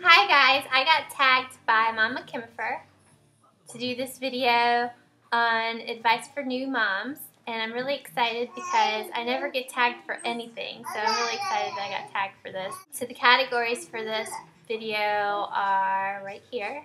Hi guys, I got tagged by Mama Kimfer to do this video on advice for new moms, and I'm really excited because I never get tagged for anything, so I'm really excited that I got tagged for this. So the categories for this video are right here.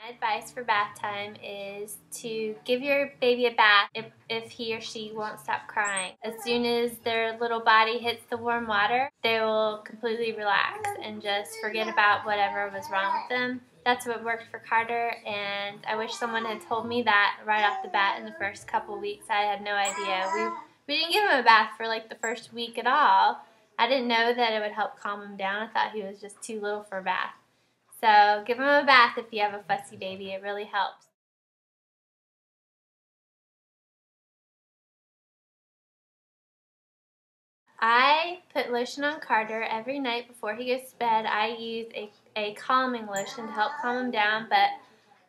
My advice for bath time is to give your baby a bath if he or she won't stop crying. As soon as their little body hits the warm water, they will completely relax and just forget about whatever was wrong with them. That's what worked for Carter, and I wish someone had told me that right off the bat in the first couple weeks. I had no idea. We didn't give him a bath for like the first week at all. I didn't know that it would help calm him down. I thought he was just too little for a bath. So give them a bath if you have a fussy baby. It really helps. I put lotion on Carter every night before he goes to bed. I use a calming lotion to help calm him down, but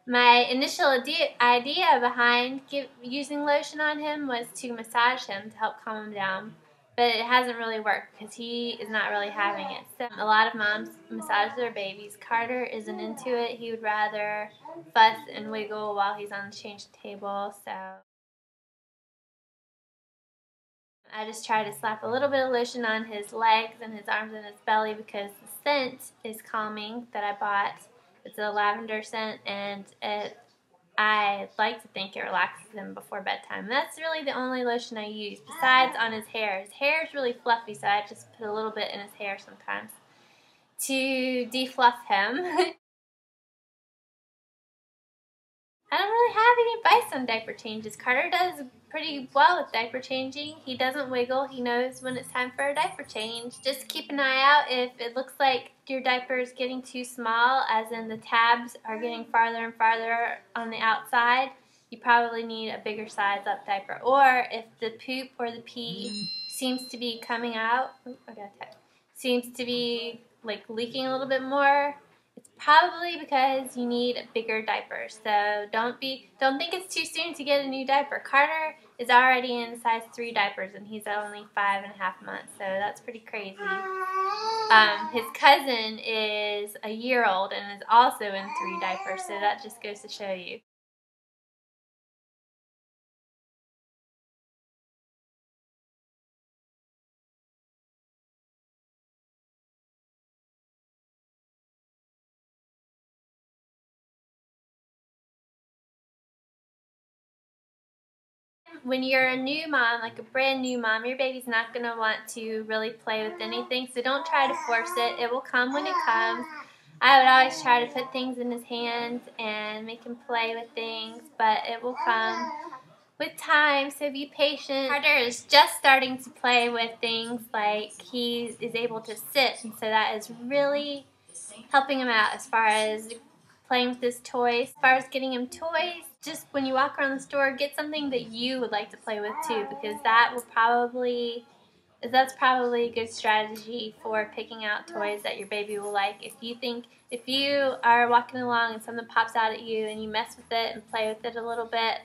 my initial idea behind using lotion on him was to massage him to help calm him down, but it hasn't really worked because he is not really having it. So a lot of moms massage their babies. Carter isn't into it. He would rather fuss and wiggle while he's on the change table, so I just try to slap a little bit of lotion on his legs and his arms and his belly because the scent is calming that I bought. It's a lavender scent, and I like to think it relaxes him before bedtime. That's really the only lotion I use besides on his hair. His hair is really fluffy, so I just put a little bit in his hair sometimes to defluff him. I don't really have any advice on diaper changes. Carter does pretty well with diaper changing. He doesn't wiggle. He knows when it's time for a diaper change. Just keep an eye out if it looks like your diaper is getting too small, as in the tabs are getting farther and farther on the outside. You probably need a bigger size up diaper. Or if the poop or the pee seems to be coming out, seems to be like leaking a little bit more, it's probably because you need a bigger diaper. So don't think it's too soon to get a new diaper. Carter is already in size 3 diapers and he's only 5.5 months, so that's pretty crazy. His cousin is a year old and is also in 3 diapers, so that just goes to show you. When you're a new mom, like a brand new mom, your baby's not going to want to really play with anything, so don't try to force it. It will come when it comes. I would always try to put things in his hands and make him play with things, but it will come with time, so be patient. Carter is just starting to play with things, like he is able to sit, and so that is really helping him out as far as playing with his toys. As far as getting him toys, just when you walk around the store, get something that you would like to play with too, because that's probably a good strategy for picking out toys that your baby will like. If you are walking along and something pops out at you and you mess with it and play with it a little bit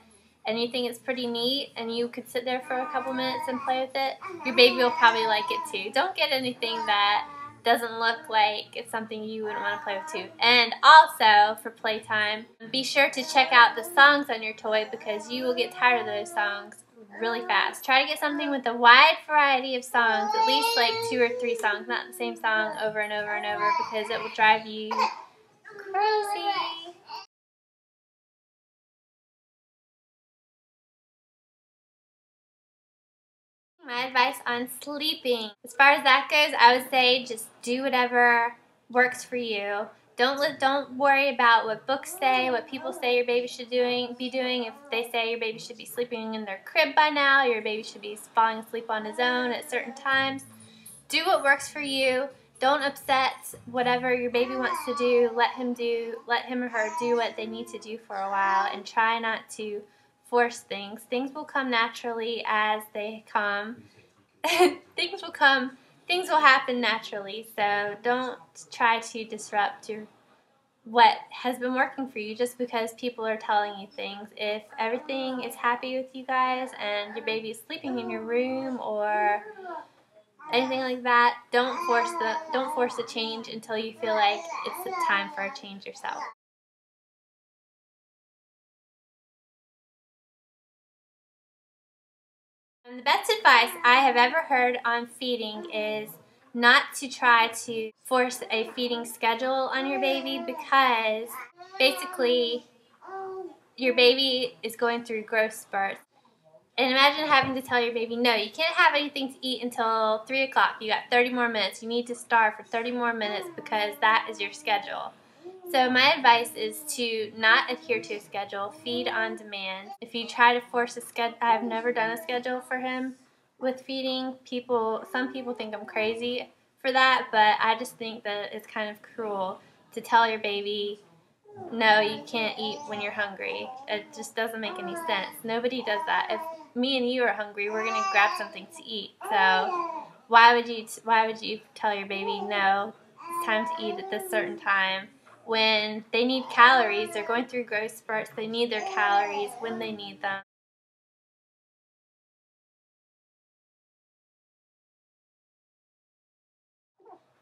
and you think it's pretty neat and you could sit there for a couple minutes and play with it, your baby will probably like it too. Don't get anything that doesn't look like it's something you wouldn't want to play with too. And also, for playtime, be sure to check out the songs on your toy because you will get tired of those songs really fast. Try to get something with a wide variety of songs, at least like 2 or 3 songs, not the same song over and over and over, because it will drive you crazy. My advice on sleeping. As far as that goes, I would say just do whatever works for you. Don't worry about what books say, what people say your baby should be doing. If they say your baby should be sleeping in their crib by now, your baby should be falling asleep on his own at certain times. Do what works for you. Don't upset whatever your baby wants to do. Let him or her do what they need to do for a while, and try not to force things. Things will come naturally as they come. Things will happen naturally, so don't try to disrupt what has been working for you just because people are telling you things. If everything is happy with you guys and your baby is sleeping in your room or anything like that, don't force the change until you feel like it's time for a change yourself. And the best advice I have ever heard on feeding is not to try to force a feeding schedule on your baby, because basically your baby is going through growth spurts. And imagine having to tell your baby, no, you can't have anything to eat until 3 o'clock. You got 30 more minutes. You need to starve for 30 more minutes because that is your schedule. So my advice is to not adhere to a schedule, feed on demand. If you try to force a schedule, I've never done a schedule for him with feeding. Some people think I'm crazy for that, but I just think that it's kind of cruel to tell your baby, no, you can't eat when you're hungry. It just doesn't make any sense. Nobody does that. If me and you are hungry, we're gonna grab something to eat. So why would you tell your baby, no, it's time to eat at this certain time, when they need calories? They're going through growth spurts. They need their calories when they need them.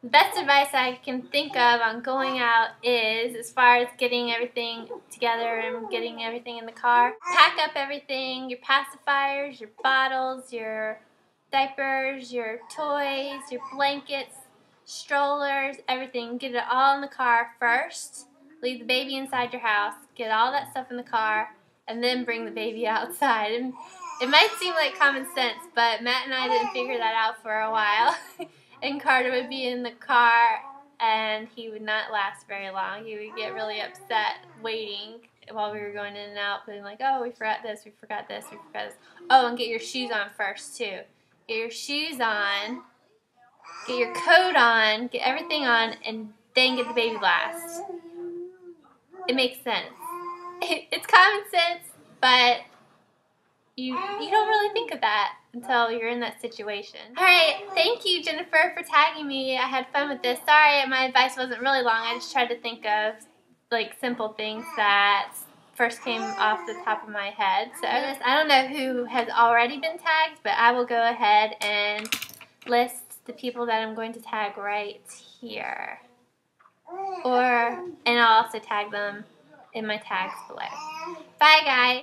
The best advice I can think of on going out is, as far as getting everything together and getting everything in the car, pack up everything, your pacifiers, your bottles, your diapers, your toys, your blankets, strollers, everything. Get it all in the car first. Leave the baby inside your house. Get all that stuff in the car, and then bring the baby outside. And it might seem like common sense, but Matt and I didn't figure that out for a while. And Carter would be in the car, and he would not last very long. He would get really upset waiting while we were going in and out, being like, oh, we forgot this, we forgot this, we forgot this. Oh, and get your shoes on first, too. Get your shoes on, get your coat on, get everything on, and then get the baby last. It makes sense. It's common sense, but you don't really think of that until you're in that situation. Alright, thank you, Jennifer, for tagging me. I had fun with this. Sorry my advice wasn't really long. I just tried to think of like simple things that first came off the top of my head. So I don't know who has already been tagged, but I will go ahead and list the people that I'm going to tag right here. And I'll also tag them in my tags below. Bye, guys.